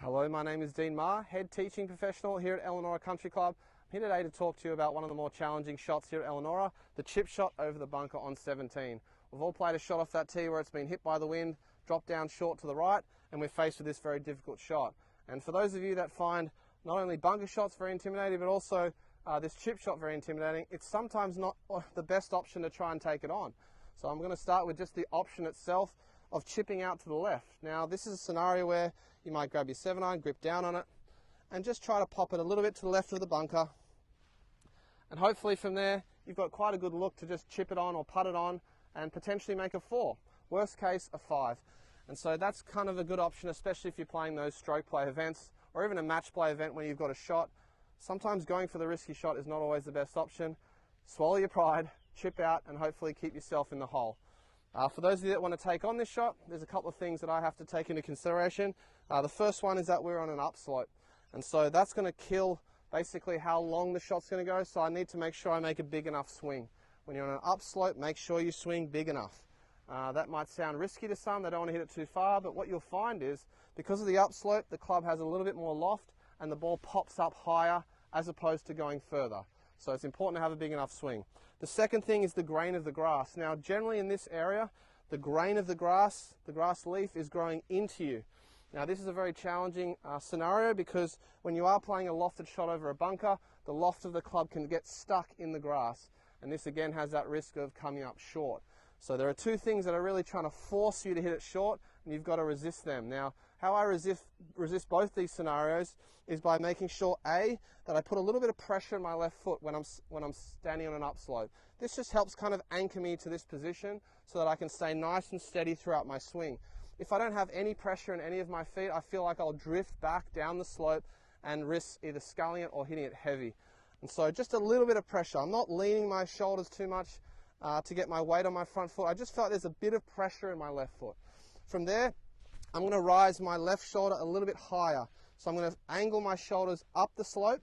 Hello, my name is Dean Marr, head teaching professional here at Elanora Country Club. I'm here today to talk to you about one of the more challenging shots here at Elanora, the chip shot over the bunker on 17. We've all played a shot off that tee where it's been hit by the wind, dropped down short to the right, and we're faced with this very difficult shot. And for those of you that find not only bunker shots very intimidating, but also this chip shot very intimidating, it's sometimes not the best option to try and take it on. So I'm going to start with just the option itself of chipping out to the left. Now this is a scenario where you might grab your 7-iron, grip down on it, and just try to pop it a little bit to the left of the bunker. And hopefully from there, you've got quite a good look to just chip it on or putt it on and potentially make a 4. Worst case, a 5. And so that's kind of a good option, especially if you're playing those stroke play events or even a match play event where you've got a shot. Sometimes going for the risky shot is not always the best option. Swallow your pride, chip out, and hopefully keep yourself in the hole. For those of you that want to take on this shot, there's a couple of things that I have to take into consideration. The first one is that we're on an upslope, and so that's going to kill basically how long the shot's going to go, so I need to make sure I make a big enough swing. When you're on an upslope, make sure you swing big enough. That might sound risky to some, they don't want to hit it too far, but what you'll find is, because of the upslope, the club has a little bit more loft and the ball pops up higher as opposed to going further. So it's important to have a big enough swing. The second thing is the grain of the grass. Now generally in this area, the grain of the grass leaf is growing into you. Now this is a very challenging scenario because when you are playing a lofted shot over a bunker, the loft of the club can get stuck in the grass. And this again has that risk of coming up short. So there are two things that are really trying to force you to hit it short, and you've got to resist them. Now, how I resist both these scenarios is by making sure, A, that I put a little bit of pressure in my left foot when I'm standing on an upslope. This just helps kind of anchor me to this position so that I can stay nice and steady throughout my swing. If I don't have any pressure in any of my feet, I feel like I'll drift back down the slope and risk either sculling it or hitting it heavy. And so just a little bit of pressure. I'm not leaning my shoulders too much to get my weight on my front foot. I just felt there's a bit of pressure in my left foot. From there, I'm going to rise my left shoulder a little bit higher. So I'm going to angle my shoulders up the slope.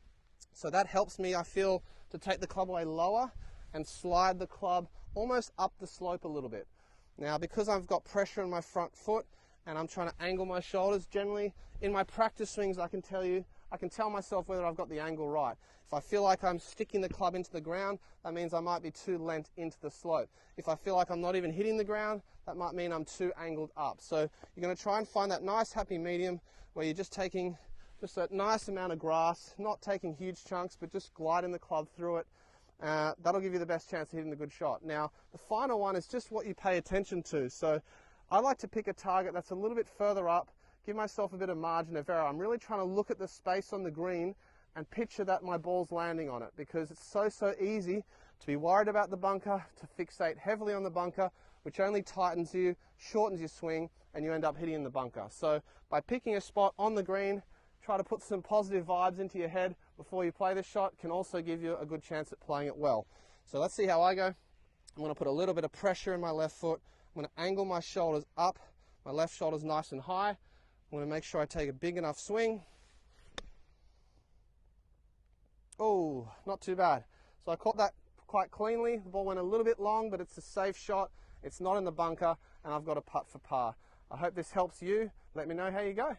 So that helps me, I feel, to take the club away lower and slide the club almost up the slope a little bit. Now, because I've got pressure in my front foot and I'm trying to angle my shoulders, generally in my practice swings, I can tell myself whether I've got the angle right. If I feel like I'm sticking the club into the ground, that means I might be too leant into the slope. If I feel like I'm not even hitting the ground, that might mean I'm too angled up. So you're going to try and find that nice happy medium where you're just taking just a nice amount of grass, not taking huge chunks, but just gliding the club through it. That'll give you the best chance of hitting a good shot. Now, the final one is just what you pay attention to. So I like to pick a target that's a little bit further up, give myself a bit of margin of error. I'm really trying to look at the space on the green and picture that my ball's landing on it, because it's so easy to be worried about the bunker, to fixate heavily on the bunker, which only tightens you, shortens your swing, and you end up hitting in the bunker. So by picking a spot on the green, try to put some positive vibes into your head before you play this shot, can also give you a good chance at playing it well. So let's see how I go. I'm going to put a little bit of pressure in my left foot. I'm going to angle my shoulders up, my left shoulder's nice and high. I'm going to make sure I take a big enough swing. Oh, not too bad. So I caught that quite cleanly. The ball went a little bit long, but it's a safe shot. It's not in the bunker, and I've got a putt for par. I hope this helps you. Let me know how you go.